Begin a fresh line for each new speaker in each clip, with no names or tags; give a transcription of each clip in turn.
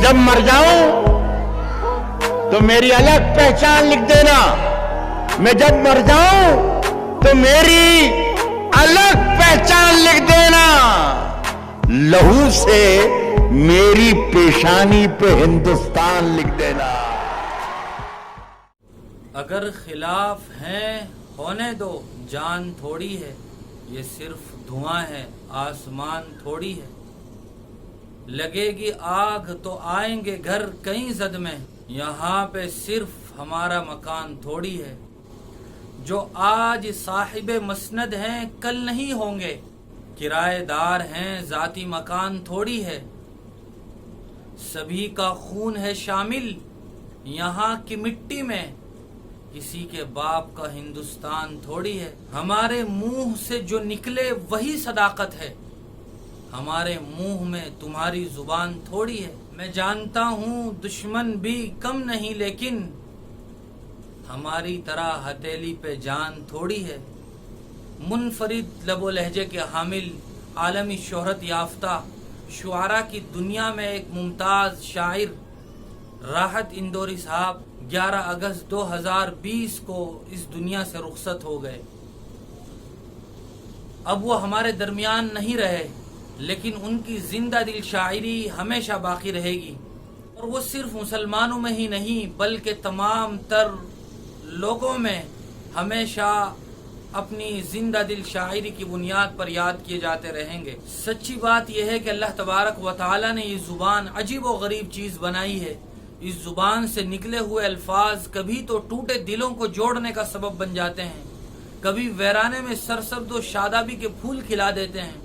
जब मर जाऊं तो मेरी अलग पहचान लिख देना। मैं जब मर जाऊं तो मेरी अलग पहचान लिख देना। लहू से मेरी पेशानी पे हिंदुस्तान लिख देना।
अगर खिलाफ हैं होने दो, जान थोड़ी है, ये सिर्फ धुआं है, आसमान थोड़ी है। लगेगी आग तो आएंगे घर कई जद में, यहाँ पे सिर्फ हमारा मकान थोड़ी है। जो आज साहिबे मसनद हैं कल नहीं होंगे, किराएदार हैं जाती मकान थोड़ी है। सभी का खून है शामिल यहाँ की मिट्टी में, किसी के बाप का हिंदुस्तान थोड़ी है। हमारे मुंह से जो निकले वही सदाकत है, हमारे मुंह में तुम्हारी जुबान थोड़ी है। मैं जानता हूँ दुश्मन भी कम नहीं, लेकिन हमारी तरह हथेली पे जान थोड़ी है। मुनफरिद लबो लहजे के हामिल, आलमी शोहरत याफ्ता, शुआरा की दुनिया में एक मुमताज शायर राहत इंदौरी साहब 11 अगस्त 2020 को इस दुनिया से रुखसत हो गए। अब वो हमारे दरमियान नहीं रहे, लेकिन उनकी जिंदा दिल शायरी हमेशा बाकी रहेगी। और वो सिर्फ मुसलमानों में ही नहीं बल्कि तमाम तर लोगों में हमेशा अपनी जिंदा दिल शायरी की बुनियाद पर याद किए जाते रहेंगे। सच्ची बात यह है कि अल्लाह तबारक व तआला ने ये जुबान अजीब व गरीब चीज बनाई है। इस जुबान से निकले हुए अल्फाज कभी तो टूटे दिलों को जोड़ने का सबब बन जाते हैं, कभी वीराने में सरसब्द व शादाबी के फूल खिला देते हैं,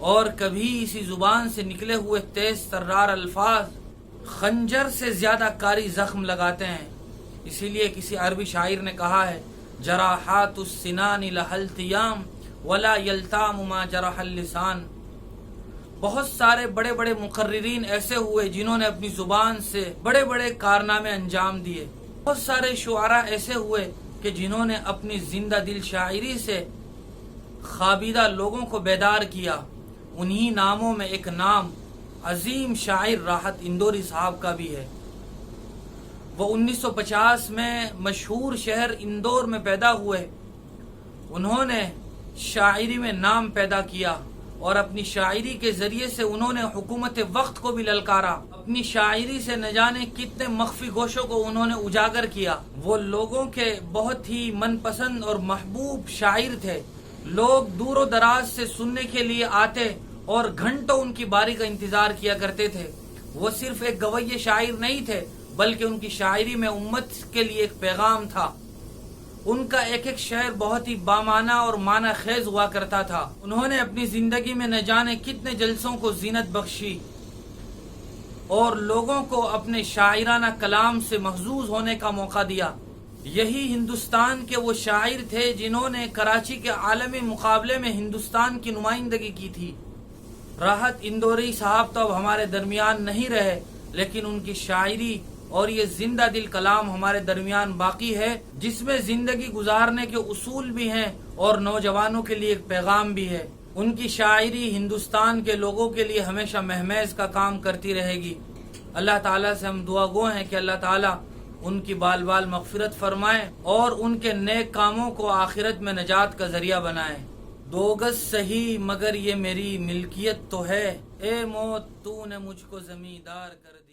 और कभी इसी जुबान से निकले हुए तेज तर्रार अल्फाज खंजर से ज्यादा कारी जख्म लगाते हैं। इसीलिए किसी अरबी शायर ने कहा है, जराहातुस सिनानी लहल तियाम वला यल्ताम मा जरहल लिसान। बहुत सारे बड़े बड़े मुकर्रिरीन ऐसे हुए जिन्होंने अपनी जुबान से बड़े बड़े कारनामे अंजाम दिए। बहुत सारे शुआरा ऐसे हुए कि जिन्होंने अपनी जिंदा दिल शायरी से खाबीदा लोगों को बेदार किया। उन्हीं नामों में एक नाम अजीम शायर राहत इंदौरी साहब का भी है। वो 1950 में मशहूर शहर इंदौर में पैदा हुए। उन्होंने शायरी में नाम पैदा किया और अपनी शायरी के जरिए से उन्होंने हुकूमत वक्त को भी ललकारा। अपनी शायरी से न जाने कितने मख्फी गोशों को उन्होंने उजागर किया। वो लोगों के बहुत ही मनपसंद और महबूब शायर थे। लोग दूर दराज से सुनने के लिए आते और घंटों उनकी बारी का इंतजार किया करते थे। वो सिर्फ एक गवैये शायर नहीं थे, बल्कि उनकी शायरी में उम्मत के लिए एक पैगाम था। उनका एक एक शेर बहुत ही बामाना और माना खेज हुआ करता था। उन्होंने अपनी जिंदगी में न जाने कितने जलसों को जीनत बख्शी और लोगों को अपने शायराना कलाम से महजूज होने का मौका दिया। यही हिंदुस्तान के वो शायर थे जिन्होंने कराची के आलमी मुकाबले में हिंदुस्तान की नुमाइंदगी की थी। राहत इंदौरी साहब तो अब हमारे दरमियान नहीं रहे, लेकिन उनकी शायरी और ये जिंदा दिल कलाम हमारे दरमियान बाकी है, जिसमें जिंदगी गुजारने के उसूल भी हैं और नौजवानों के लिए एक पैगाम भी है। उनकी शायरी हिंदुस्तान के लोगों के लिए हमेशा महमेज का काम करती रहेगी। अल्लाह ताला से हम दुआ गो हैं कि अल्लाह ताला उनकी बाल बाल मगफिरत फरमाए और उनके नेक कामों को आखिरत में नजात का जरिया बनाए। 2 गज सही मगर ये मेरी मिल्कियत तो है, ए मौत तूने मुझको जमींदार कर दिया।